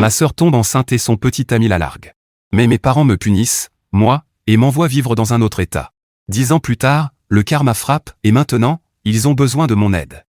Ma sœur tombe enceinte et son petit ami la largue. Mais mes parents me punissent, moi, et m'envoient vivre dans un autre état. 10 ans plus tard, le karma frappe, et maintenant, ils ont besoin de mon aide.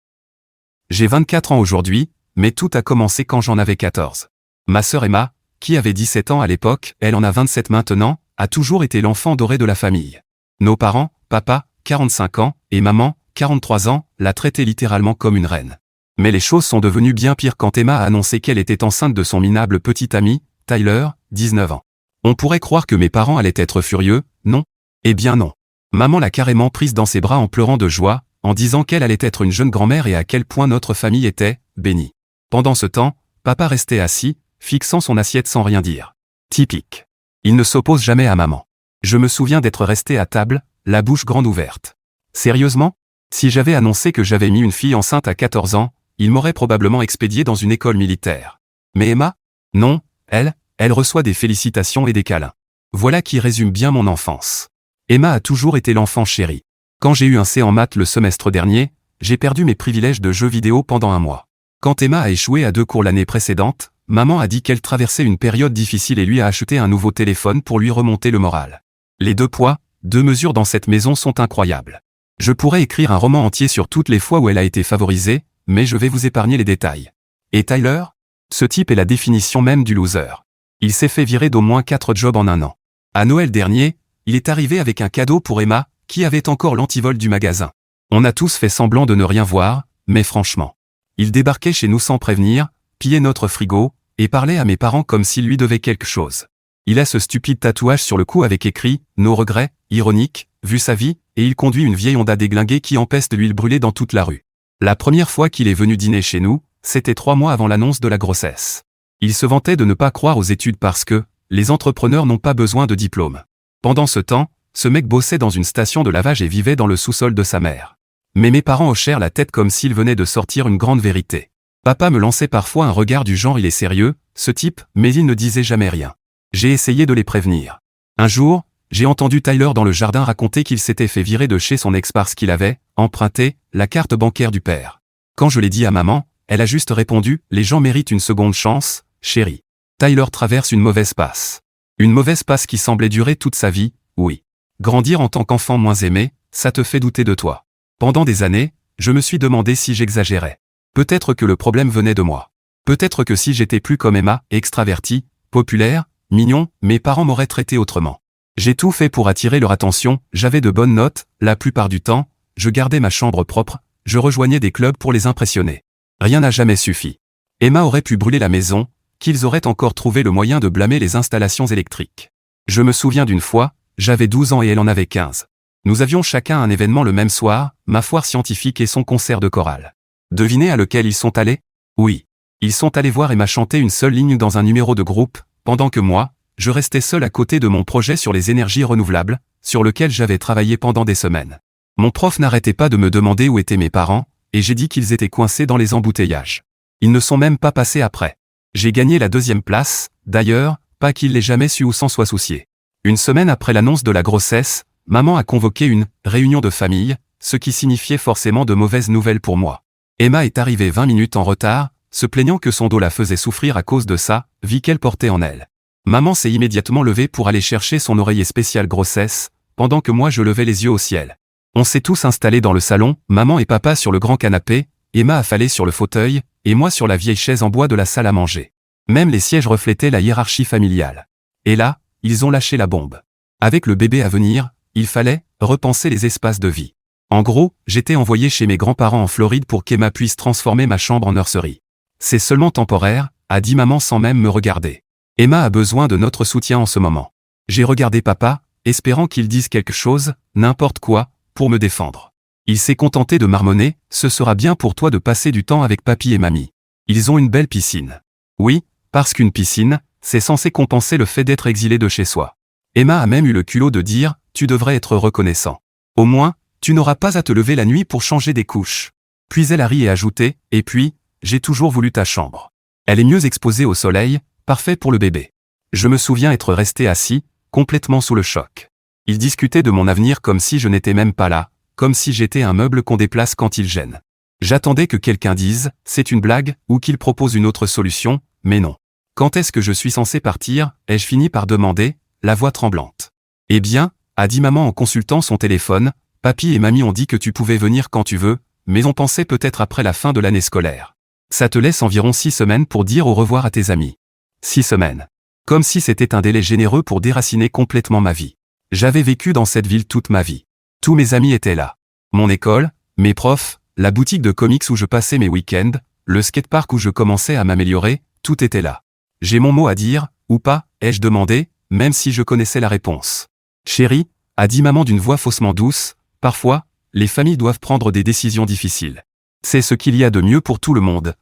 J'ai 24 ans aujourd'hui, mais tout a commencé quand j'en avais 14. Ma sœur Emma, qui avait 17 ans à l'époque, elle en a 27 maintenant, a toujours été l'enfant doré de la famille. Nos parents, papa, 45 ans, et maman, 43 ans, la traitaient littéralement comme une reine. Mais les choses sont devenues bien pires quand Emma a annoncé qu'elle était enceinte de son minable petit ami, Tyler, 19 ans. On pourrait croire que mes parents allaient être furieux, non? Eh bien non. Maman l'a carrément prise dans ses bras en pleurant de joie, en disant qu'elle allait être une jeune grand-mère et à quel point notre famille était bénie. Pendant ce temps, papa restait assis, fixant son assiette sans rien dire. Typique. Il ne s'oppose jamais à maman. Je me souviens d'être resté à table, la bouche grande ouverte. Sérieusement? Si j'avais annoncé que j'avais mis une fille enceinte à 14 ans, il m'aurait probablement expédié dans une école militaire. Mais Emma? Non, elle reçoit des félicitations et des câlins. Voilà qui résume bien mon enfance. Emma a toujours été l'enfant chéri. Quand j'ai eu un C en maths le semestre dernier, j'ai perdu mes privilèges de jeux vidéo pendant un mois. Quand Emma a échoué à 2 cours l'année précédente, maman a dit qu'elle traversait une période difficile et lui a acheté un nouveau téléphone pour lui remonter le moral. Les 2 poids, 2 mesures dans cette maison sont incroyables. Je pourrais écrire un roman entier sur toutes les fois où elle a été favorisée, mais je vais vous épargner les détails. Et Tyler? Ce type est la définition même du loser. Il s'est fait virer d'au moins 4 jobs en un an. À Noël dernier, il est arrivé avec un cadeau pour Emma, qui avait encore l'antivol du magasin. On a tous fait semblant de ne rien voir, mais franchement. Il débarquait chez nous sans prévenir, pillait notre frigo, et parlait à mes parents comme s'il lui devait quelque chose. Il a ce stupide tatouage sur le cou avec écrit « Nos regrets », ironique, vu sa vie, et il conduit une vieille Honda déglinguée qui empeste de l'huile brûlée dans toute la rue. La première fois qu'il est venu dîner chez nous, c'était 3 mois avant l'annonce de la grossesse. Il se vantait de ne pas croire aux études parce que les entrepreneurs n'ont pas besoin de diplôme. Pendant ce temps, ce mec bossait dans une station de lavage et vivait dans le sous-sol de sa mère. Mais mes parents hochèrent la tête comme s'ils venaient de sortir une grande vérité. Papa me lançait parfois un regard du genre « il est sérieux, ce type », mais il ne disait jamais rien. J'ai essayé de les prévenir. Un jour, j'ai entendu Tyler dans le jardin raconter qu'il s'était fait virer de chez son ex parce qu'il avait emprunté la carte bancaire du père. Quand je l'ai dit à maman, elle a juste répondu « Les gens méritent une seconde chance, chérie. » Tyler traverse une mauvaise passe. Une mauvaise passe qui semblait durer toute sa vie, oui. Grandir en tant qu'enfant moins aimé, ça te fait douter de toi. Pendant des années, je me suis demandé si j'exagérais. Peut-être que le problème venait de moi. Peut-être que si j'étais plus comme Emma, extraverti, populaire, mignon, mes parents m'auraient traité autrement. J'ai tout fait pour attirer leur attention, j'avais de bonnes notes, la plupart du temps, je gardais ma chambre propre, je rejoignais des clubs pour les impressionner. Rien n'a jamais suffi. Emma aurait pu brûler la maison, qu'ils auraient encore trouvé le moyen de blâmer les installations électriques. Je me souviens d'une fois, j'avais 12 ans et elle en avait 15. Nous avions chacun un événement le même soir, ma foire scientifique et son concert de chorale. Devinez à lequel ils sont allés? Oui. Ils sont allés voir Emma chanter une seule ligne dans un numéro de groupe, pendant que moi, je restais seul à côté de mon projet sur les énergies renouvelables, sur lequel j'avais travaillé pendant des semaines. Mon prof n'arrêtait pas de me demander où étaient mes parents, et j'ai dit qu'ils étaient coincés dans les embouteillages. Ils ne sont même pas passés après. J'ai gagné la 2e place, d'ailleurs, pas qu'il l'ait jamais su ou s'en soit soucié. Une semaine après l'annonce de la grossesse, maman a convoqué une réunion de famille, ce qui signifiait forcément de mauvaises nouvelles pour moi. Emma est arrivée 20 minutes en retard, se plaignant que son dos la faisait souffrir à cause de sa vie qu'elle portait en elle. Maman s'est immédiatement levée pour aller chercher son oreiller spécial grossesse, pendant que moi je levais les yeux au ciel. On s'est tous installés dans le salon, maman et papa sur le grand canapé, Emma affalée sur le fauteuil, et moi sur la vieille chaise en bois de la salle à manger. Même les sièges reflétaient la hiérarchie familiale. Et là, ils ont lâché la bombe. Avec le bébé à venir, il fallait repenser les espaces de vie. En gros, j'étais envoyé chez mes grands-parents en Floride pour qu'Emma puisse transformer ma chambre en nurserie. C'est seulement temporaire, a dit maman sans même me regarder. Emma a besoin de notre soutien en ce moment. J'ai regardé papa, espérant qu'il dise quelque chose, n'importe quoi, pour me défendre. Il s'est contenté de marmonner, ce sera bien pour toi de passer du temps avec papy et mamie. Ils ont une belle piscine. Oui, parce qu'une piscine, c'est censé compenser le fait d'être exilé de chez soi. Emma a même eu le culot de dire, tu devrais être reconnaissant. Au moins, tu n'auras pas à te lever la nuit pour changer des couches. Puis elle a ri et ajouté, et puis, j'ai toujours voulu ta chambre. Elle est mieux exposée au soleil, parfait pour le bébé. Je me souviens être resté assis, complètement sous le choc. Il discutait de mon avenir comme si je n'étais même pas là, comme si j'étais un meuble qu'on déplace quand il gêne. J'attendais que quelqu'un dise, c'est une blague, ou qu'il propose une autre solution, mais non. Quand est-ce que je suis censé partir, ai-je fini par demander, la voix tremblante. Eh bien, a dit maman en consultant son téléphone, papy et mamie ont dit que tu pouvais venir quand tu veux, mais on pensait peut-être après la fin de l'année scolaire. Ça te laisse environ 6 semaines pour dire au revoir à tes amis. 6 semaines. Comme si c'était un délai généreux pour déraciner complètement ma vie. J'avais vécu dans cette ville toute ma vie. Tous mes amis étaient là. Mon école, mes profs, la boutique de comics où je passais mes week-ends, le skatepark où je commençais à m'améliorer, tout était là. J'ai mon mot à dire, ou pas, ai-je demandé, même si je connaissais la réponse. Chérie, a dit maman d'une voix faussement douce, parfois, les familles doivent prendre des décisions difficiles. C'est ce qu'il y a de mieux pour tout le monde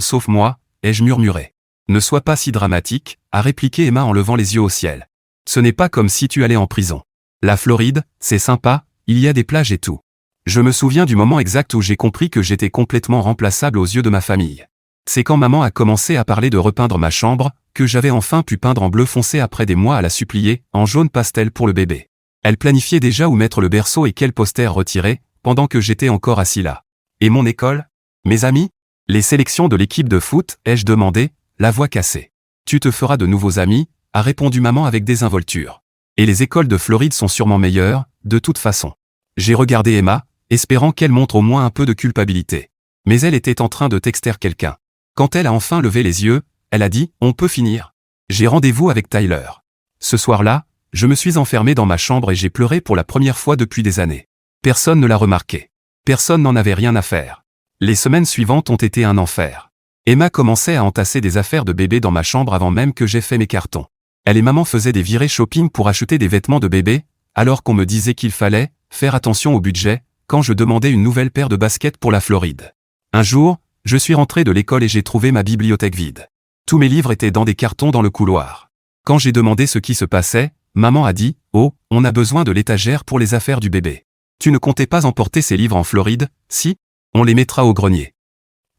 sauf moi, ai-je murmuré. Ne sois pas si dramatique, a répliqué Emma en levant les yeux au ciel. Ce n'est pas comme si tu allais en prison. La Floride, c'est sympa, il y a des plages et tout. Je me souviens du moment exact où j'ai compris que j'étais complètement remplaçable aux yeux de ma famille. C'est quand maman a commencé à parler de repeindre ma chambre, que j'avais enfin pu peindre en bleu foncé après des mois à la supplier, en jaune pastel pour le bébé. Elle planifiait déjà où mettre le berceau et quel poster retirer, pendant que j'étais encore assis là. Et mon école? Mes amis? Les sélections de l'équipe de foot, ai-je demandé, la voix cassée. Tu te feras de nouveaux amis, a répondu maman avec désinvolture. Et les écoles de Floride sont sûrement meilleures, de toute façon. J'ai regardé Emma, espérant qu'elle montre au moins un peu de culpabilité. Mais elle était en train de texter quelqu'un. Quand elle a enfin levé les yeux, elle a dit « On peut finir ». J'ai rendez-vous avec Tyler. Ce soir-là, je me suis enfermé dans ma chambre et j'ai pleuré pour la première fois depuis des années. Personne ne l'a remarqué. Personne n'en avait rien à faire. Les semaines suivantes ont été un enfer. Emma commençait à entasser des affaires de bébé dans ma chambre avant même que j'aie fait mes cartons. Elle et maman faisaient des virées shopping pour acheter des vêtements de bébé, alors qu'on me disait qu'il fallait faire attention au budget quand je demandais une nouvelle paire de baskets pour la Floride. Un jour, je suis rentré de l'école et j'ai trouvé ma bibliothèque vide. Tous mes livres étaient dans des cartons dans le couloir. Quand j'ai demandé ce qui se passait, maman a dit « Oh, on a besoin de l'étagère pour les affaires du bébé. Tu ne comptais pas emporter ces livres en Floride, si? On les mettra au grenier. »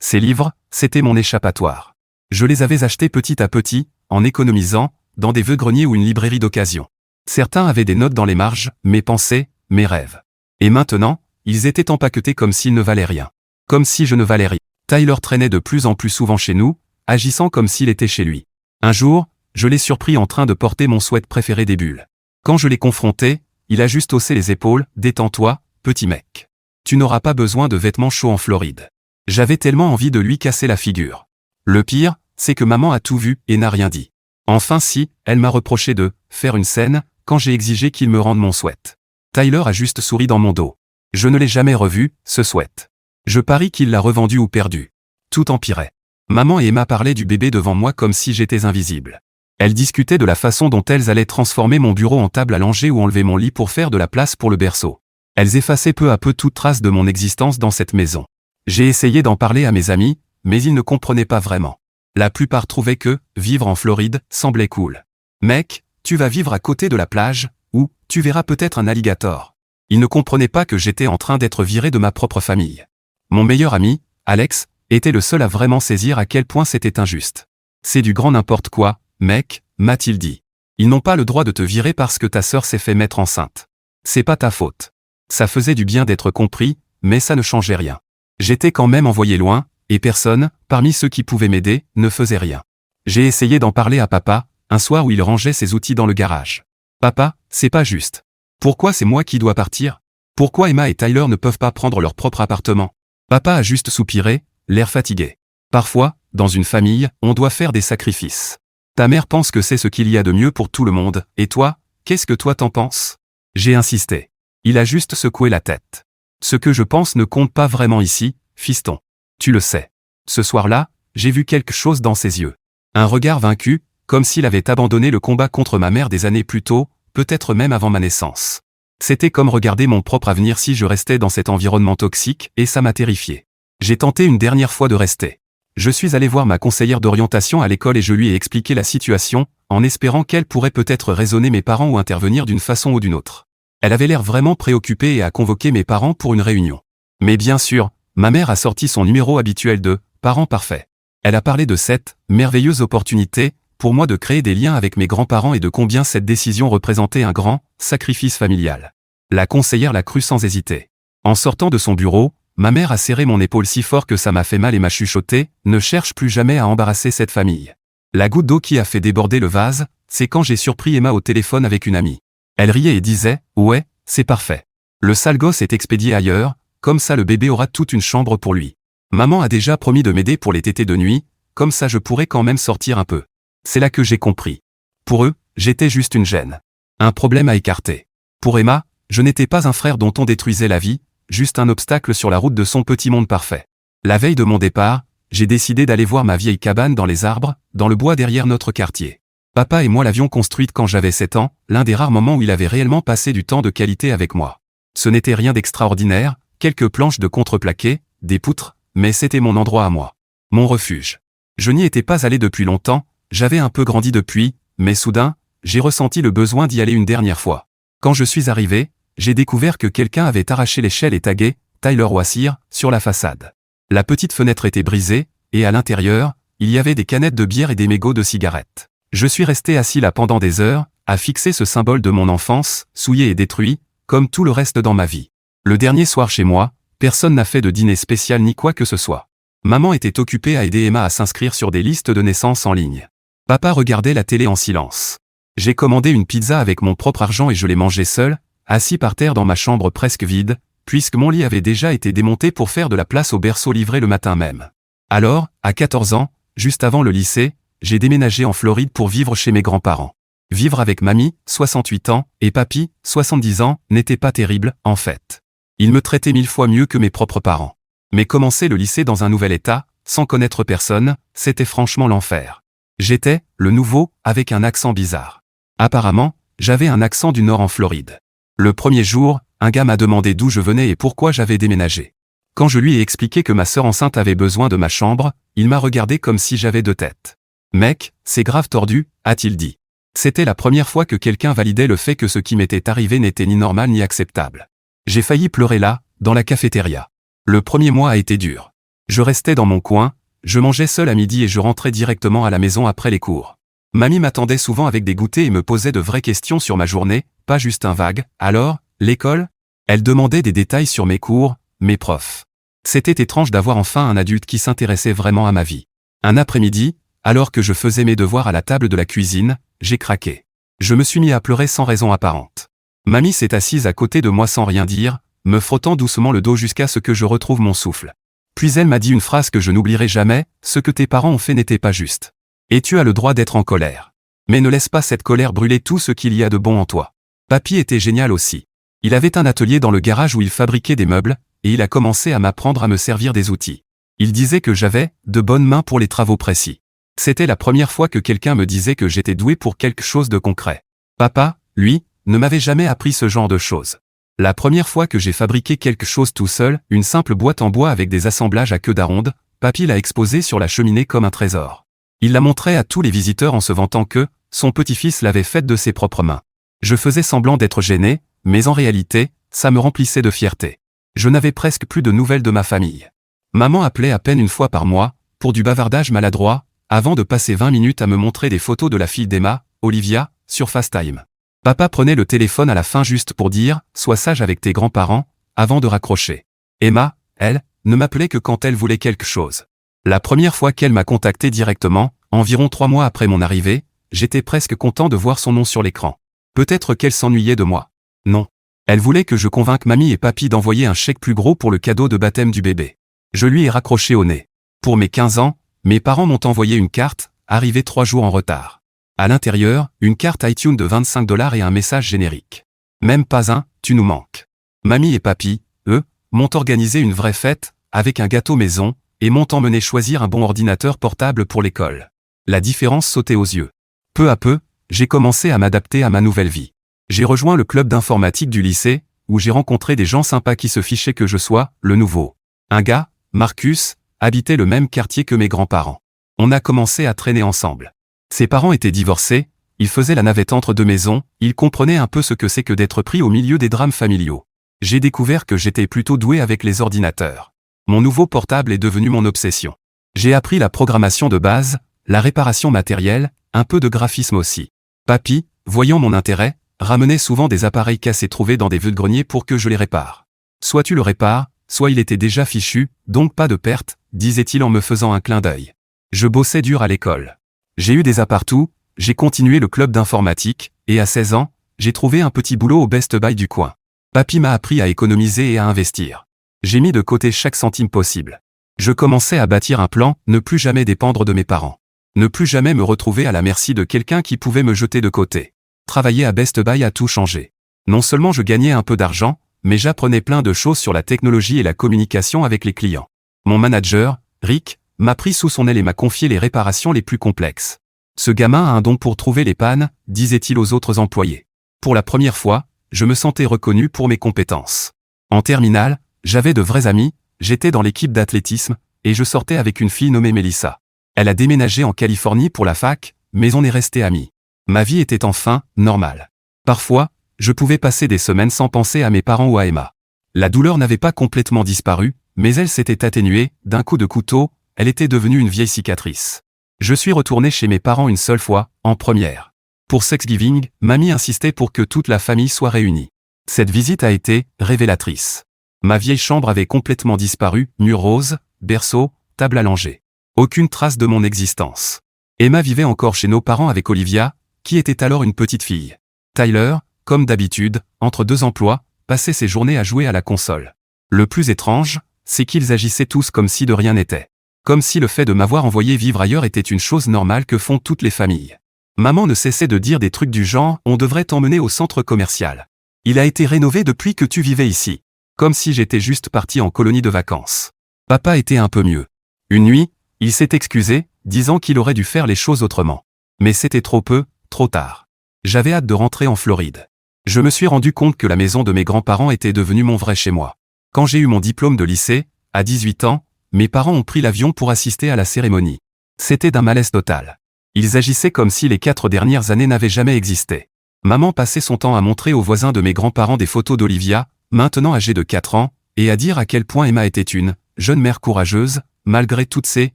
Ces livres, c'était mon échappatoire. Je les avais achetés petit à petit, en économisant, dans des vieux-greniers ou une librairie d'occasion. Certains avaient des notes dans les marges, mes pensées, mes rêves. Et maintenant, ils étaient empaquetés comme s'ils ne valaient rien. Comme si je ne valais rien. Tyler traînait de plus en plus souvent chez nous, agissant comme s'il était chez lui. Un jour, je l'ai surpris en train de porter mon sweat préféré des bulles. Quand je l'ai confronté, il a juste haussé les épaules, « Détends-toi, petit mec. Tu n'auras pas besoin de vêtements chauds en Floride. » J'avais tellement envie de lui casser la figure. Le pire, c'est que maman a tout vu et n'a rien dit. Enfin si, elle m'a reproché de faire une scène quand j'ai exigé qu'il me rende mon sweat. Tyler a juste souri dans mon dos. Je ne l'ai jamais revu, ce sweat. Je parie qu'il l'a revendu ou perdu. Tout empirait. Maman et Emma parlaient du bébé devant moi comme si j'étais invisible. Elles discutaient de la façon dont elles allaient transformer mon bureau en table à langer ou enlever mon lit pour faire de la place pour le berceau. Elles effaçaient peu à peu toute trace de mon existence dans cette maison. J'ai essayé d'en parler à mes amis, mais ils ne comprenaient pas vraiment. La plupart trouvaient que vivre en Floride semblait cool. Mec, tu vas vivre à côté de la plage, ou tu verras peut-être un alligator. Ils ne comprenaient pas que j'étais en train d'être viré de ma propre famille. Mon meilleur ami, Alex, était le seul à vraiment saisir à quel point c'était injuste. C'est du grand n'importe quoi, mec, m'a-t-il dit. Ils n'ont pas le droit de te virer parce que ta sœur s'est fait mettre enceinte. C'est pas ta faute. Ça faisait du bien d'être compris, mais ça ne changeait rien. J'étais quand même envoyé loin, et personne, parmi ceux qui pouvaient m'aider, ne faisait rien. J'ai essayé d'en parler à papa, un soir où il rangeait ses outils dans le garage. Papa, c'est pas juste. Pourquoi c'est moi qui dois partir? Pourquoi Emma et Tyler ne peuvent pas prendre leur propre appartement? Papa a juste soupiré, l'air fatigué. Parfois, dans une famille, on doit faire des sacrifices. Ta mère pense que c'est ce qu'il y a de mieux pour tout le monde, et toi, qu'est-ce que toi t'en penses? J'ai insisté. Il a juste secoué la tête. Ce que je pense ne compte pas vraiment ici, fiston. Tu le sais. Ce soir-là, j'ai vu quelque chose dans ses yeux. Un regard vaincu, comme s'il avait abandonné le combat contre ma mère des années plus tôt, peut-être même avant ma naissance. C'était comme regarder mon propre avenir si je restais dans cet environnement toxique, et ça m'a terrifié. J'ai tenté une dernière fois de rester. Je suis allé voir ma conseillère d'orientation à l'école et je lui ai expliqué la situation, en espérant qu'elle pourrait peut-être raisonner mes parents ou intervenir d'une façon ou d'une autre. Elle avait l'air vraiment préoccupée et a convoqué mes parents pour une réunion. Mais bien sûr, ma mère a sorti son numéro habituel de « parents parfaits ». Elle a parlé de cette merveilleuse opportunité pour moi de créer des liens avec mes grands-parents et de combien cette décision représentait un grand sacrifice familial. La conseillère l'a cru sans hésiter. En sortant de son bureau, ma mère a serré mon épaule si fort que ça m'a fait mal et m'a chuchoté « Ne cherche plus jamais à embarrasser cette famille. La goutte d'eau qui a fait déborder le vase, c'est quand j'ai surpris Emma au téléphone avec une amie. Elle riait et disait « Ouais, c'est parfait. Le sale gosse est expédié ailleurs, comme ça le bébé aura toute une chambre pour lui. Maman a déjà promis de m'aider pour les tétés de nuit, comme ça je pourrais quand même sortir un peu. » C'est là que j'ai compris. Pour eux, j'étais juste une gêne. Un problème à écarter. Pour Emma, je n'étais pas un frère dont on détruisait la vie, juste un obstacle sur la route de son petit monde parfait. La veille de mon départ, j'ai décidé d'aller voir ma vieille cabane dans les arbres, dans le bois derrière notre quartier. Papa et moi l'avions construite quand j'avais 7 ans, l'un des rares moments où il avait réellement passé du temps de qualité avec moi. Ce n'était rien d'extraordinaire, quelques planches de contreplaqué, des poutres, mais c'était mon endroit à moi. Mon refuge. Je n'y étais pas allé depuis longtemps, j'avais un peu grandi depuis, mais soudain, j'ai ressenti le besoin d'y aller une dernière fois. Quand je suis arrivé, j'ai découvert que quelqu'un avait arraché l'échelle et tagué « Tyler Wassir » sur la façade. La petite fenêtre était brisée, et à l'intérieur, il y avait des canettes de bière et des mégots de cigarettes. Je suis resté assis là pendant des heures, à fixer ce symbole de mon enfance, souillé et détruit, comme tout le reste dans ma vie. Le dernier soir chez moi, personne n'a fait de dîner spécial ni quoi que ce soit. Maman était occupée à aider Emma à s'inscrire sur des listes de naissance en ligne. Papa regardait la télé en silence. J'ai commandé une pizza avec mon propre argent et je l'ai mangée seul, assis par terre dans ma chambre presque vide, puisque mon lit avait déjà été démonté pour faire de la place au berceau livré le matin même. Alors, à 14 ans, juste avant le lycée, j'ai déménagé en Floride pour vivre chez mes grands-parents. Vivre avec mamie, 68 ans, et papy, 70 ans, n'était pas terrible, en fait. Ils me traitaient 1000 fois mieux que mes propres parents. Mais commencer le lycée dans un nouvel état, sans connaître personne, c'était franchement l'enfer. J'étais, le nouveau, avec un accent bizarre. Apparemment, j'avais un accent du Nord en Floride. Le premier jour, un gars m'a demandé d'où je venais et pourquoi j'avais déménagé. Quand je lui ai expliqué que ma sœur enceinte avait besoin de ma chambre, il m'a regardé comme si j'avais 2 têtes. « Mec, c'est grave tordu », a-t-il dit. C'était la première fois que quelqu'un validait le fait que ce qui m'était arrivé n'était ni normal ni acceptable. J'ai failli pleurer là, dans la cafétéria. Le premier mois a été dur. Je restais dans mon coin, je mangeais seul à midi et je rentrais directement à la maison après les cours. Mamie m'attendait souvent avec des goûters et me posait de vraies questions sur ma journée, pas juste un vague « Alors, l'école ?» Elle demandait des détails sur mes cours, mes profs. C'était étrange d'avoir enfin un adulte qui s'intéressait vraiment à ma vie. Un après-midi, alors que je faisais mes devoirs à la table de la cuisine, j'ai craqué. Je me suis mis à pleurer sans raison apparente. Mamie s'est assise à côté de moi sans rien dire, me frottant doucement le dos jusqu'à ce que je retrouve mon souffle. Puis elle m'a dit une phrase que je n'oublierai jamais, « Ce que tes parents ont fait n'était pas juste. Et tu as le droit d'être en colère. Mais ne laisse pas cette colère brûler tout ce qu'il y a de bon en toi. » Papy était génial aussi. Il avait un atelier dans le garage où il fabriquait des meubles, et il a commencé à m'apprendre à me servir des outils. Il disait que j'avais de bonnes mains pour les travaux précis. C'était la première fois que quelqu'un me disait que j'étais doué pour quelque chose de concret. Papa, lui, ne m'avait jamais appris ce genre de choses. La première fois que j'ai fabriqué quelque chose tout seul, une simple boîte en bois avec des assemblages à queue d'aronde, papy l'a exposée sur la cheminée comme un trésor. Il la montrait à tous les visiteurs en se vantant que son petit-fils l'avait faite de ses propres mains. Je faisais semblant d'être gêné, mais en réalité, ça me remplissait de fierté. Je n'avais presque plus de nouvelles de ma famille. Maman appelait à peine une fois par mois, pour du bavardage maladroit, avant de passer 20 minutes à me montrer des photos de la fille d'Emma, Olivia, sur FaceTime. Papa prenait le téléphone à la fin juste pour dire « Sois sage avec tes grands-parents », avant de raccrocher. Emma, elle, ne m'appelait que quand elle voulait quelque chose. La première fois qu'elle m'a contacté directement, environ 3 mois après mon arrivée, j'étais presque content de voir son nom sur l'écran. Peut-être qu'elle s'ennuyait de moi. Non. Elle voulait que je convainque mamie et papy d'envoyer un chèque plus gros pour le cadeau de baptême du bébé. Je lui ai raccroché au nez. Pour mes 15 ans, mes parents m'ont envoyé une carte, arrivée 3 jours en retard. À l'intérieur, une carte iTunes de 25 $ et un message générique. Même pas un « tu nous manques ». Mamie et papy, eux, m'ont organisé une vraie fête, avec un gâteau maison, et m'ont emmené choisir un bon ordinateur portable pour l'école. La différence sautait aux yeux. Peu à peu, j'ai commencé à m'adapter à ma nouvelle vie. J'ai rejoint le club d'informatique du lycée, où j'ai rencontré des gens sympas qui se fichaient que je sois le nouveau. Un gars, Marcus, habitait le même quartier que mes grands-parents. On a commencé à traîner ensemble. Ses parents étaient divorcés, il faisait la navette entre 2 maisons, il comprenait un peu ce que c'est que d'être pris au milieu des drames familiaux. J'ai découvert que j'étais plutôt doué avec les ordinateurs. Mon nouveau portable est devenu mon obsession. J'ai appris la programmation de base, la réparation matérielle, un peu de graphisme aussi. Papy, voyant mon intérêt, ramenait souvent des appareils cassés trouvés dans des vides-greniers pour que je les répare. Soit tu le répares, soit il était déjà fichu, donc pas de perte, disait-il en me faisant un clin d'œil. Je bossais dur à l'école. J'ai eu des appartous, j'ai continué le club d'informatique, et à 16 ans, j'ai trouvé un petit boulot au Best Buy du coin. Papy m'a appris à économiser et à investir. J'ai mis de côté chaque centime possible. Je commençais à bâtir un plan, ne plus jamais dépendre de mes parents. Ne plus jamais me retrouver à la merci de quelqu'un qui pouvait me jeter de côté. Travailler à Best Buy a tout changé. Non seulement je gagnais un peu d'argent, mais j'apprenais plein de choses sur la technologie et la communication avec les clients. Mon manager, Rick, m'a pris sous son aile et m'a confié les réparations les plus complexes. Ce gamin a un don pour trouver les pannes, disait-il aux autres employés. Pour la première fois, je me sentais reconnu pour mes compétences. En terminale, j'avais de vrais amis, j'étais dans l'équipe d'athlétisme, et je sortais avec une fille nommée Melissa. Elle a déménagé en Californie pour la fac, mais on est restés amis. Ma vie était enfin normale. Parfois, je pouvais passer des semaines sans penser à mes parents ou à Emma. La douleur n'avait pas complètement disparu, mais elle s'était atténuée, d'un coup de couteau, elle était devenue une vieille cicatrice. Je suis retourné chez mes parents une seule fois, en première. Pour Thanksgiving, mamie insistait pour que toute la famille soit réunie. Cette visite a été révélatrice. Ma vieille chambre avait complètement disparu, mur rose, berceau, table allongée. Aucune trace de mon existence. Emma vivait encore chez nos parents avec Olivia, qui était alors une petite fille. Tyler, comme d'habitude, entre deux emplois, passait ses journées à jouer à la console. Le plus étrange, c'est qu'ils agissaient tous comme si de rien n'était. Comme si le fait de m'avoir envoyé vivre ailleurs était une chose normale que font toutes les familles. Maman ne cessait de dire des trucs du genre « on devrait t'emmener au centre commercial. Il a été rénové depuis que tu vivais ici. » Comme si j'étais juste parti en colonie de vacances. Papa était un peu mieux. Une nuit, il s'est excusé, disant qu'il aurait dû faire les choses autrement. Mais c'était trop peu, trop tard. J'avais hâte de rentrer en Floride. Je me suis rendu compte que la maison de mes grands-parents était devenue mon vrai chez moi. Quand j'ai eu mon diplôme de lycée, à 18 ans, mes parents ont pris l'avion pour assister à la cérémonie. C'était d'un malaise total. Ils agissaient comme si les 4 dernières années n'avaient jamais existé. Maman passait son temps à montrer aux voisins de mes grands-parents des photos d'Olivia, maintenant âgée de 4 ans, et à dire à quel point Emma était une jeune mère courageuse, malgré toutes ses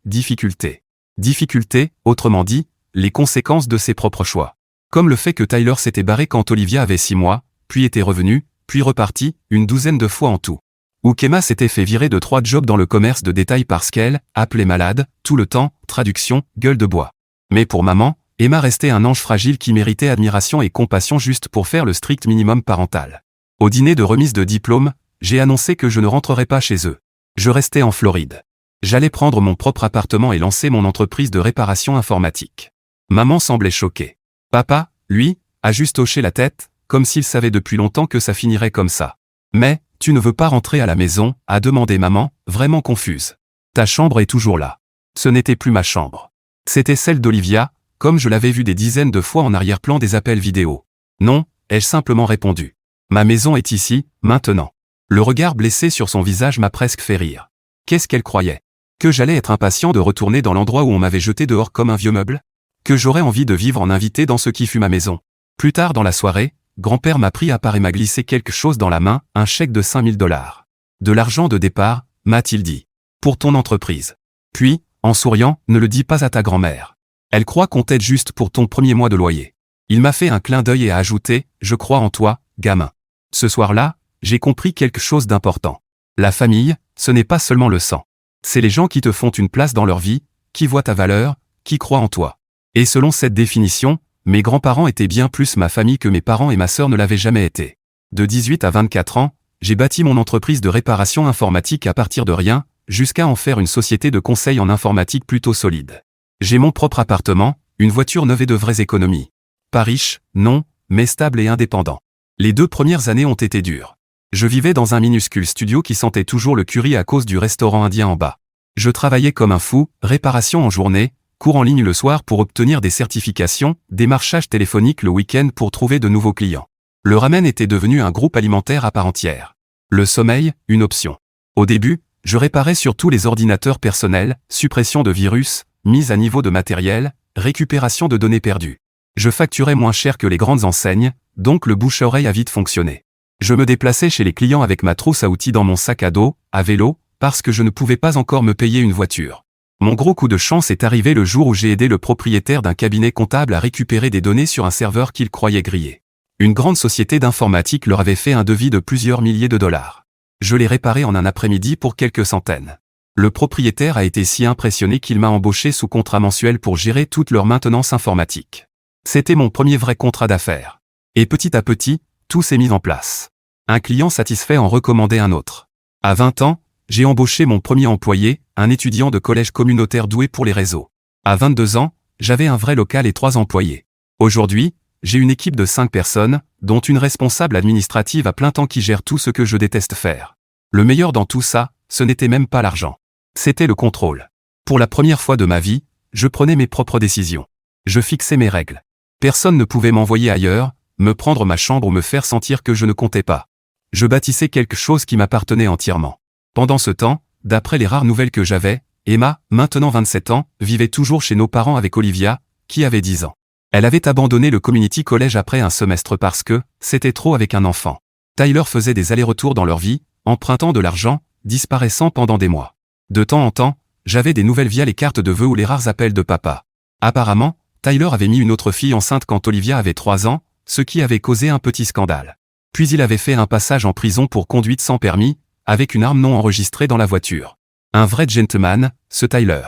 difficultés. Difficultés, autrement dit, les conséquences de ses propres choix. Comme le fait que Tyler s'était barré quand Olivia avait 6 mois, puis était revenu, puis reparti, une douzaine de fois en tout. Ou qu'Emma s'était fait virer de 3 jobs dans le commerce de détail parce qu'elle, appelée malade, tout le temps, traduction, gueule de bois. Mais pour maman, Emma restait un ange fragile qui méritait admiration et compassion juste pour faire le strict minimum parental. Au dîner de remise de diplôme, j'ai annoncé que je ne rentrerais pas chez eux. Je restais en Floride. J'allais prendre mon propre appartement et lancer mon entreprise de réparation informatique. Maman semblait choquée. Papa, lui, a juste hoché la tête, comme s'il savait depuis longtemps que ça finirait comme ça. Mais, tu ne veux pas rentrer à la maison, a demandé maman, vraiment confuse. Ta chambre est toujours là. Ce n'était plus ma chambre. C'était celle d'Olivia, comme je l'avais vue des dizaines de fois en arrière-plan des appels vidéo. Non, ai-je simplement répondu. Ma maison est ici, maintenant. Le regard blessé sur son visage m'a presque fait rire. Qu'est-ce qu'elle croyait? Que j'allais être impatient de retourner dans l'endroit où on m'avait jeté dehors comme un vieux meuble? Que j'aurais envie de vivre en invité dans ce qui fut ma maison? Plus tard dans la soirée, grand-père m'a pris à part et m'a glissé quelque chose dans la main, un chèque de 5 000 $. De l'argent de départ, m'a-t-il dit. Pour ton entreprise. Puis, en souriant, ne le dis pas à ta grand-mère. Elle croit qu'on t'aide juste pour ton premier mois de loyer. Il m'a fait un clin d'œil et a ajouté, je crois en toi, gamin. Ce soir-là, j'ai compris quelque chose d'important. La famille, ce n'est pas seulement le sang. C'est les gens qui te font une place dans leur vie, qui voient ta valeur, qui croient en toi. Et selon cette définition, mes grands-parents étaient bien plus ma famille que mes parents et ma sœur ne l'avaient jamais été. De 18 à 24 ans, j'ai bâti mon entreprise de réparation informatique à partir de rien, jusqu'à en faire une société de conseil en informatique plutôt solide. J'ai mon propre appartement, une voiture neuve et de vraies économies. Pas riche, non, mais stable et indépendant. Les 2 premières années ont été dures. Je vivais dans un minuscule studio qui sentait toujours le curry à cause du restaurant indien en bas. Je travaillais comme un fou, réparation en journée, cours en ligne le soir pour obtenir des certifications, démarchage téléphonique le week-end pour trouver de nouveaux clients. Le ramen était devenu un groupe alimentaire à part entière. Le sommeil, une option. Au début, je réparais surtout les ordinateurs personnels, suppression de virus, mise à niveau de matériel, récupération de données perdues. Je facturais moins cher que les grandes enseignes, donc le bouche-à-oreille a vite fonctionné. Je me déplaçais chez les clients avec ma trousse à outils dans mon sac à dos, à vélo, parce que je ne pouvais pas encore me payer une voiture. Mon gros coup de chance est arrivé le jour où j'ai aidé le propriétaire d'un cabinet comptable à récupérer des données sur un serveur qu'il croyait grillé. Une grande société d'informatique leur avait fait un devis de plusieurs milliers de $. Je l'ai réparé en un après-midi pour quelques centaines. Le propriétaire a été si impressionné qu'il m'a embauché sous contrat mensuel pour gérer toute leur maintenance informatique. C'était mon premier vrai contrat d'affaires. Et petit à petit, tout s'est mis en place. Un client satisfait en recommandait un autre. À 20 ans, j'ai embauché mon premier employé, un étudiant de collège communautaire doué pour les réseaux. À 22 ans, j'avais un vrai local et 3 employés. Aujourd'hui, j'ai une équipe de 5 personnes, dont une responsable administrative à plein temps qui gère tout ce que je déteste faire. Le meilleur dans tout ça, ce n'était même pas l'argent. C'était le contrôle. Pour la première fois de ma vie, je prenais mes propres décisions. Je fixais mes règles. Personne ne pouvait m'envoyer ailleurs, me prendre ma chambre ou me faire sentir que je ne comptais pas. Je bâtissais quelque chose qui m'appartenait entièrement. Pendant ce temps, d'après les rares nouvelles que j'avais, Emma, maintenant 27 ans, vivait toujours chez nos parents avec Olivia, qui avait 10 ans. Elle avait abandonné le community college après un semestre parce que c'était trop avec un enfant. Tyler faisait des allers-retours dans leur vie, empruntant de l'argent, disparaissant pendant des mois. De temps en temps, j'avais des nouvelles via les cartes de vœux ou les rares appels de papa. Apparemment, Tyler avait mis une autre fille enceinte quand Olivia avait 3 ans, ce qui avait causé un petit scandale. Puis il avait fait un passage en prison pour conduite sans permis, avec une arme non enregistrée dans la voiture. Un vrai gentleman, ce Tyler.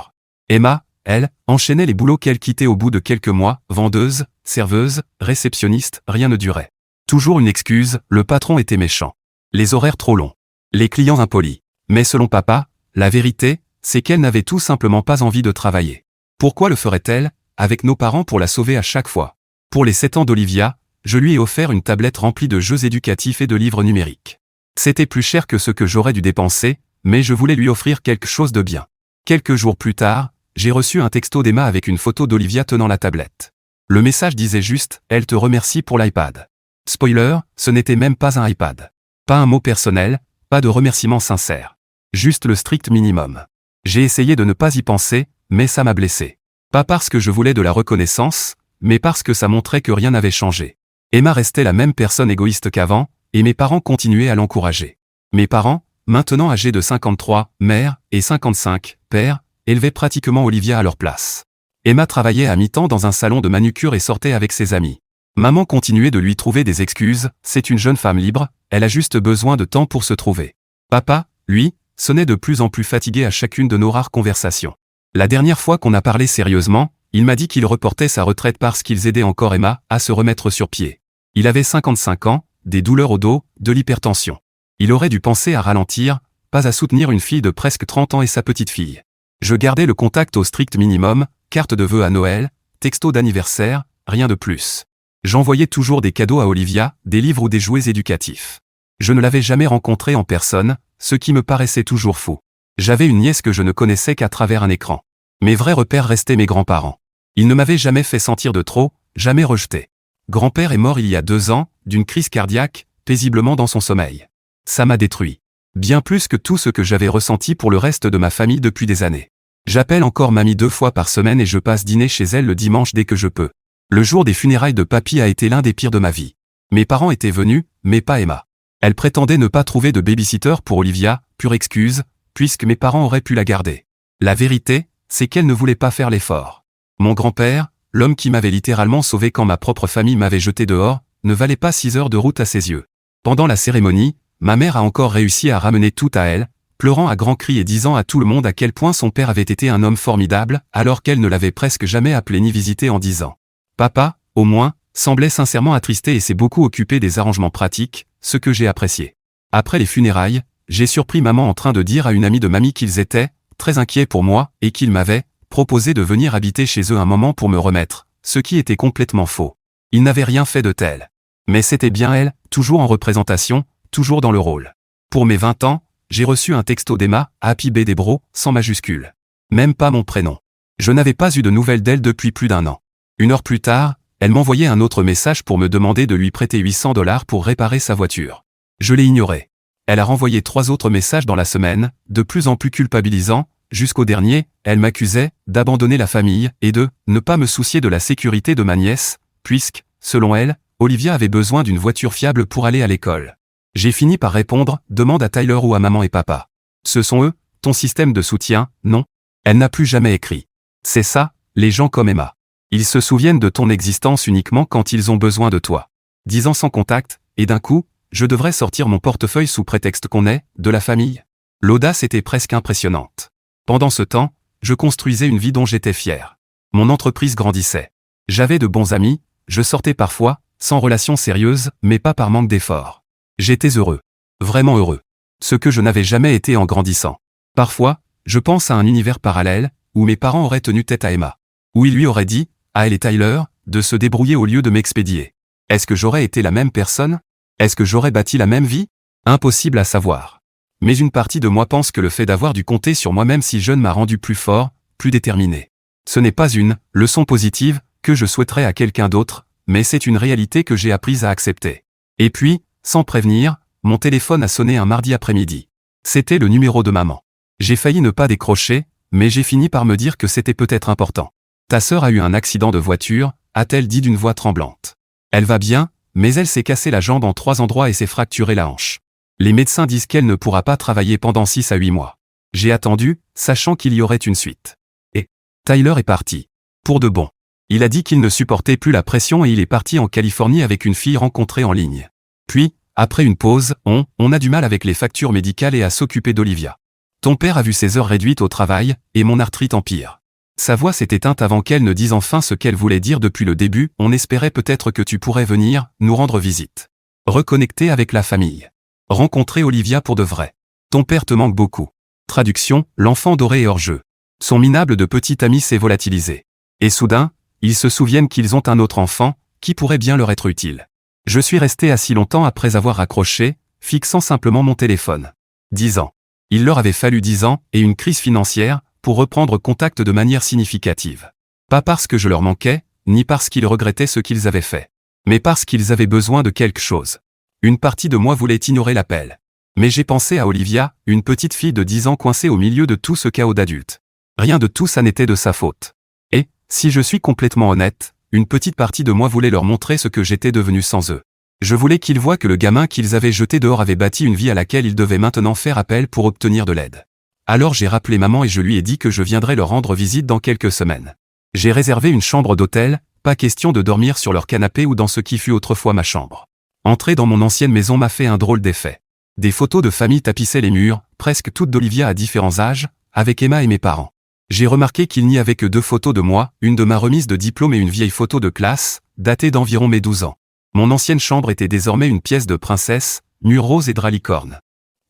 Emma, elle, enchaînait les boulots qu'elle quittait au bout de quelques mois, vendeuse, serveuse, réceptionniste, rien ne durait. Toujours une excuse, le patron était méchant. Les horaires trop longs. Les clients impolis. Mais selon papa, la vérité, c'est qu'elle n'avait tout simplement pas envie de travailler. Pourquoi le ferait-elle, avec nos parents pour la sauver à chaque fois? Pour les 7 ans d'Olivia, je lui ai offert une tablette remplie de jeux éducatifs et de livres numériques. C'était plus cher que ce que j'aurais dû dépenser, mais je voulais lui offrir quelque chose de bien. Quelques jours plus tard, j'ai reçu un texto d'Emma avec une photo d'Olivia tenant la tablette. Le message disait juste « Elle te remercie pour l'iPad ». Spoiler, ce n'était même pas un iPad. Pas un mot personnel, pas de remerciement sincère. Juste le strict minimum. J'ai essayé de ne pas y penser, mais ça m'a blessé. Pas parce que je voulais de la reconnaissance, mais parce que ça montrait que rien n'avait changé. Emma restait la même personne égoïste qu'avant, et mes parents continuaient à l'encourager. Mes parents, maintenant âgés de 53, mère, et 55, père, élevaient pratiquement Olivia à leur place. Emma travaillait à mi-temps dans un salon de manucure et sortait avec ses amis. Maman continuait de lui trouver des excuses, c'est une jeune femme libre, elle a juste besoin de temps pour se trouver. Papa, lui, sonnait de plus en plus fatigué à chacune de nos rares conversations. La dernière fois qu'on a parlé sérieusement, il m'a dit qu'il reportait sa retraite parce qu'ils aidaient encore Emma à se remettre sur pied. Il avait 55 ans, des douleurs au dos, de l'hypertension. Il aurait dû penser à ralentir, pas à soutenir une fille de presque 30 ans et sa petite fille. Je gardais le contact au strict minimum, carte de vœux à Noël, texto d'anniversaire, rien de plus. J'envoyais toujours des cadeaux à Olivia, des livres ou des jouets éducatifs. Je ne l'avais jamais rencontrée en personne, ce qui me paraissait toujours fou. J'avais une nièce que je ne connaissais qu'à travers un écran. Mes vrais repères restaient mes grands-parents. Ils ne m'avaient jamais fait sentir de trop, jamais rejeté. Grand-père est mort il y a 2 ans, d'une crise cardiaque, paisiblement dans son sommeil. Ça m'a détruit. Bien plus que tout ce que j'avais ressenti pour le reste de ma famille depuis des années. J'appelle encore mamie 2 fois par semaine et je passe dîner chez elle le dimanche dès que je peux. Le jour des funérailles de papy a été l'un des pires de ma vie. Mes parents étaient venus, mais pas Emma. Elle prétendait ne pas trouver de babysitter pour Olivia, pure excuse, puisque mes parents auraient pu la garder. La vérité, c'est qu'elle ne voulait pas faire l'effort. Mon grand-père, l'homme qui m'avait littéralement sauvé quand ma propre famille m'avait jeté dehors, ne valait pas 6 heures de route à ses yeux. Pendant la cérémonie, ma mère a encore réussi à ramener tout à elle, pleurant à grands cris et disant à tout le monde à quel point son père avait été un homme formidable, alors qu'elle ne l'avait presque jamais appelé ni visité en 10 ans. Papa, au moins, semblait sincèrement attristé et s'est beaucoup occupé des arrangements pratiques, ce que j'ai apprécié. Après les funérailles, j'ai surpris maman en train de dire à une amie de mamie qu'ils étaient très inquiets pour moi et qu'ils m'avaient proposé de venir habiter chez eux un moment pour me remettre, ce qui était complètement faux. Ils n'avaient rien fait de tel. Mais c'était bien elle, toujours en représentation, toujours dans le rôle. Pour mes 20 ans, j'ai reçu un texto d'Emma, Happy Birthday Bro, sans majuscule. Même pas mon prénom. Je n'avais pas eu de nouvelles d'elle depuis plus d'1 an. 1 heure plus tard, elle m'envoyait un autre message pour me demander de lui prêter $800 pour réparer sa voiture. Je l'ai ignoré. Elle a renvoyé 3 autres messages dans la semaine, de plus en plus culpabilisants, jusqu'au dernier, elle m'accusait d'abandonner la famille et de ne pas me soucier de la sécurité de ma nièce, puisque, selon elle, Olivia avait besoin d'une voiture fiable pour aller à l'école. J'ai fini par répondre, demande à Tyler ou à maman et papa. Ce sont eux, ton système de soutien, non? Elle n'a plus jamais écrit. C'est ça, les gens comme Emma. Ils se souviennent de ton existence uniquement quand ils ont besoin de toi. 10 ans sans contact, et d'un coup, je devrais sortir mon portefeuille sous prétexte qu'on est, de la famille. L'audace était presque impressionnante. Pendant ce temps, je construisais une vie dont j'étais fier. Mon entreprise grandissait. J'avais de bons amis, je sortais parfois, sans relation sérieuse, mais pas par manque d'effort. J'étais heureux. Vraiment heureux. Ce que je n'avais jamais été en grandissant. Parfois, je pense à un univers parallèle, où mes parents auraient tenu tête à Emma. Où ils lui auraient dit, à elle et Tyler, de se débrouiller au lieu de m'expédier. Est-ce que j'aurais été la même personne? Est-ce que j'aurais bâti la même vie? Impossible à savoir. Mais une partie de moi pense que le fait d'avoir dû compter sur moi-même si jeune m'a rendu plus fort, plus déterminé. Ce n'est pas une leçon positive que je souhaiterais à quelqu'un d'autre, mais c'est une réalité que j'ai apprise à accepter. Et puis, sans prévenir, mon téléphone a sonné un mardi après-midi. C'était le numéro de maman. J'ai failli ne pas décrocher, mais j'ai fini par me dire que c'était peut-être important. Ta sœur a eu un accident de voiture, a-t-elle dit d'une voix tremblante. Elle va bien, mais elle s'est cassé la jambe en 3 endroits et s'est fracturé la hanche. Les médecins disent qu'elle ne pourra pas travailler pendant 6 à 8 mois. J'ai attendu, sachant qu'il y aurait une suite. Et Tyler est parti. Pour de bon. Il a dit qu'il ne supportait plus la pression et il est parti en Californie avec une fille rencontrée en ligne. Puis, après une pause, on a du mal avec les factures médicales et à s'occuper d'Olivia. Ton père a vu ses heures réduites au travail, et mon arthrite empire. Sa voix s'est éteinte avant qu'elle ne dise enfin ce qu'elle voulait dire depuis le début. On espérait peut-être que tu pourrais venir, nous rendre visite. Reconnecter avec la famille. Rencontrer Olivia pour de vrai. Ton père te manque beaucoup. Traduction, l'enfant doré est hors jeu. Son minable de petit ami s'est volatilisé. Et soudain, ils se souviennent qu'ils ont un autre enfant, qui pourrait bien leur être utile. Je suis resté assis longtemps après avoir raccroché, fixant simplement mon téléphone. 10 ans. Il leur avait fallu 10 ans et une crise financière pour reprendre contact de manière significative. Pas parce que je leur manquais, ni parce qu'ils regrettaient ce qu'ils avaient fait. Mais parce qu'ils avaient besoin de quelque chose. Une partie de moi voulait ignorer l'appel. Mais j'ai pensé à Olivia, une petite fille de 10 ans coincée au milieu de tout ce chaos d'adultes. Rien de tout ça n'était de sa faute. Et, si je suis complètement honnête, une petite partie de moi voulait leur montrer ce que j'étais devenu sans eux. Je voulais qu'ils voient que le gamin qu'ils avaient jeté dehors avait bâti une vie à laquelle ils devaient maintenant faire appel pour obtenir de l'aide. Alors j'ai rappelé maman et je lui ai dit que je viendrais leur rendre visite dans quelques semaines. J'ai réservé une chambre d'hôtel, pas question de dormir sur leur canapé ou dans ce qui fut autrefois ma chambre. Entrer dans mon ancienne maison m'a fait un drôle d'effet. Des photos de famille tapissaient les murs, presque toutes d'Olivia à différents âges, avec Emma et mes parents. J'ai remarqué qu'il n'y avait que 2 photos de moi, une de ma remise de diplôme et une vieille photo de classe, datée d'environ mes 12 ans. Mon ancienne chambre était désormais une pièce de princesse, murs roses et drap licorne.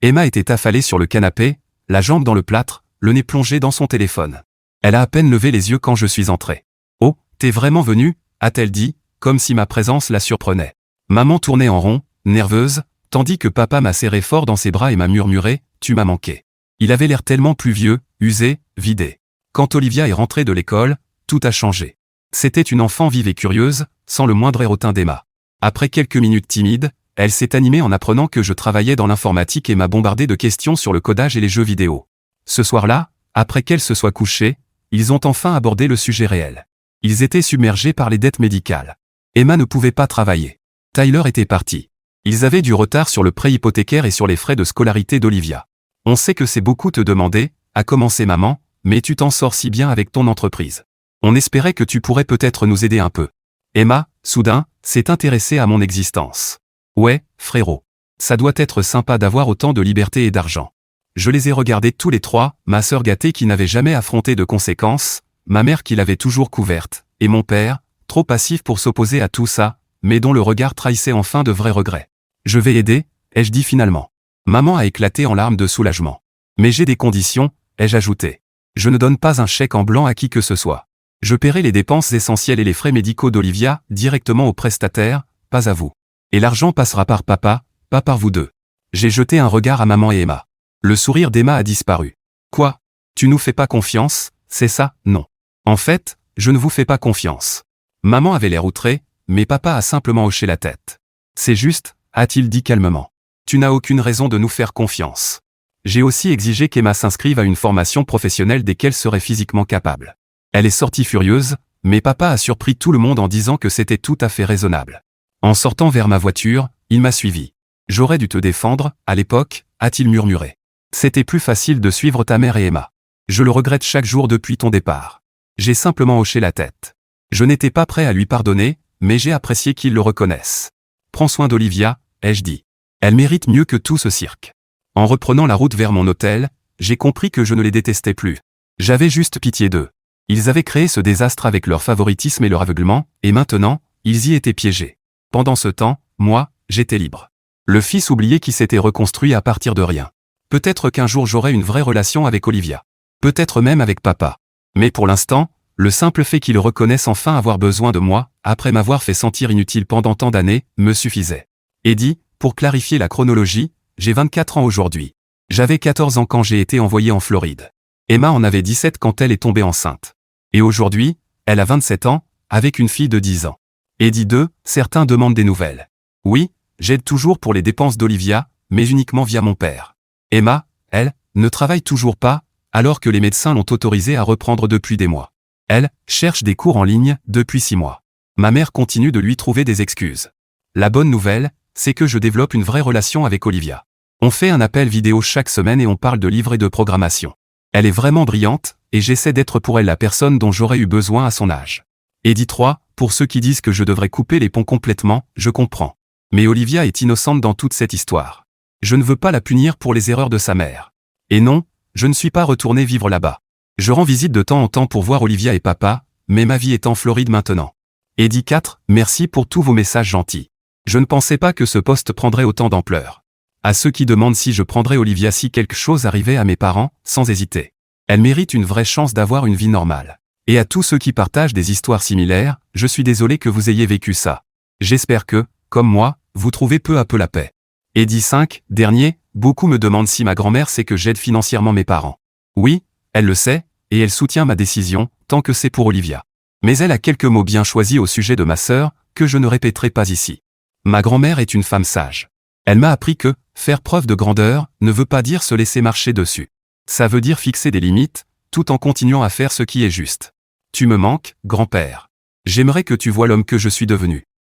Emma était affalée sur le canapé, la jambe dans le plâtre, le nez plongé dans son téléphone. Elle a à peine levé les yeux quand je suis entré. « Oh, t'es vraiment venu ?» a-t-elle dit, comme si ma présence la surprenait. Maman tournait en rond, nerveuse, tandis que papa m'a serré fort dans ses bras et m'a murmuré « Tu m'as manqué ». Il avait l'air tellement plus vieux, usé, vidé. Quand Olivia est rentrée de l'école, tout a changé. C'était une enfant vive et curieuse, sans le moindre air d'Emma. Après quelques minutes timides, elle s'est animée en apprenant que je travaillais dans l'informatique et m'a bombardé de questions sur le codage et les jeux vidéo. Ce soir-là, après qu'elle se soit couchée, ils ont enfin abordé le sujet réel. Ils étaient submergés par les dettes médicales. Emma ne pouvait pas travailler. Tyler était parti. Ils avaient du retard sur le prêt hypothécaire et sur les frais de scolarité d'Olivia. On sait que c'est beaucoup te demander, a commencé maman, mais tu t'en sors si bien avec ton entreprise. On espérait que tu pourrais peut-être nous aider un peu. Emma, soudain, s'est intéressée à mon existence. Ouais, frérot. Ça doit être sympa d'avoir autant de liberté et d'argent. Je les ai regardés tous les 3, ma sœur gâtée qui n'avait jamais affronté de conséquences, ma mère qui l'avait toujours couverte, et mon père, trop passif pour s'opposer à tout ça, mais dont le regard trahissait enfin de vrais regrets. Je vais aider, ai-je dit finalement. Maman a éclaté en larmes de soulagement. Mais j'ai des conditions, ai-je ajouté. Je ne donne pas un chèque en blanc à qui que ce soit. Je paierai les dépenses essentielles et les frais médicaux d'Olivia directement au prestataire, pas à vous. Et l'argent passera par papa, pas par vous deux. J'ai jeté un regard à maman et Emma. Le sourire d'Emma a disparu. Quoi? Tu nous fais pas confiance, c'est ça? Non. En fait, je ne vous fais pas confiance. Maman avait l'air outrée, mais papa a simplement hoché la tête. C'est juste, a-t-il dit calmement. Tu n'as aucune raison de nous faire confiance. J'ai aussi exigé qu'Emma s'inscrive à une formation professionnelle dès qu'elle serait physiquement capable. Elle est sortie furieuse, mais papa a surpris tout le monde en disant que c'était tout à fait raisonnable. En sortant vers ma voiture, il m'a suivi. J'aurais dû te défendre, à l'époque, a-t-il murmuré. C'était plus facile de suivre ta mère et Emma. Je le regrette chaque jour depuis ton départ. J'ai simplement hoché la tête. Je n'étais pas prêt à lui pardonner, mais j'ai apprécié qu'il le reconnaisse. Prends soin d'Olivia, ai-je dit. Elle mérite mieux que tout ce cirque. En reprenant la route vers mon hôtel, j'ai compris que je ne les détestais plus. J'avais juste pitié d'eux. Ils avaient créé ce désastre avec leur favoritisme et leur aveuglement, et maintenant, ils y étaient piégés. Pendant ce temps, moi, j'étais libre. Le fils oublié qui s'était reconstruit à partir de rien. Peut-être qu'un jour j'aurai une vraie relation avec Olivia. Peut-être même avec papa. Mais pour l'instant, le simple fait qu'il reconnaisse enfin avoir besoin de moi, après m'avoir fait sentir inutile pendant tant d'années, me suffisait. Eddie, pour clarifier la chronologie, j'ai 24 ans aujourd'hui. J'avais 14 ans quand j'ai été envoyé en Floride. Emma en avait 17 quand elle est tombée enceinte. Et aujourd'hui, elle a 27 ans, avec une fille de 10 ans. Eddie 2, certains demandent des nouvelles. Oui, j'aide toujours pour les dépenses d'Olivia, mais uniquement via mon père. Emma, elle, ne travaille toujours pas, alors que les médecins l'ont autorisée à reprendre depuis des mois. Elle cherche des cours en ligne depuis 6 mois. Ma mère continue de lui trouver des excuses. La bonne nouvelle, c'est que je développe une vraie relation avec Olivia. On fait un appel vidéo chaque semaine et on parle de livres et de programmation. Elle est vraiment brillante, et j'essaie d'être pour elle la personne dont j'aurais eu besoin à son âge. Eddie 3, pour ceux qui disent que je devrais couper les ponts complètement, je comprends. Mais Olivia est innocente dans toute cette histoire. Je ne veux pas la punir pour les erreurs de sa mère. Et non, je ne suis pas retourné vivre là-bas. Je rends visite de temps en temps pour voir Olivia et papa, mais ma vie est en Floride maintenant. Eddie 4, merci pour tous vos messages gentils. Je ne pensais pas que ce post prendrait autant d'ampleur. À ceux qui demandent si je prendrais Olivia si quelque chose arrivait à mes parents, sans hésiter. Elle mérite une vraie chance d'avoir une vie normale. Et à tous ceux qui partagent des histoires similaires, je suis désolé que vous ayez vécu ça. J'espère que, comme moi, vous trouvez peu à peu la paix. Eddie 5, dernier, beaucoup me demandent si ma grand-mère sait que j'aide financièrement mes parents. Oui, elle le sait, et elle soutient ma décision, tant que c'est pour Olivia. Mais elle a quelques mots bien choisis au sujet de ma sœur, que je ne répéterai pas ici. Ma grand-mère est une femme sage. Elle m'a appris que, faire preuve de grandeur, ne veut pas dire se laisser marcher dessus. Ça veut dire fixer des limites, tout en continuant à faire ce qui est juste. Tu me manques, grand-père. J'aimerais que tu vois l'homme que je suis devenu.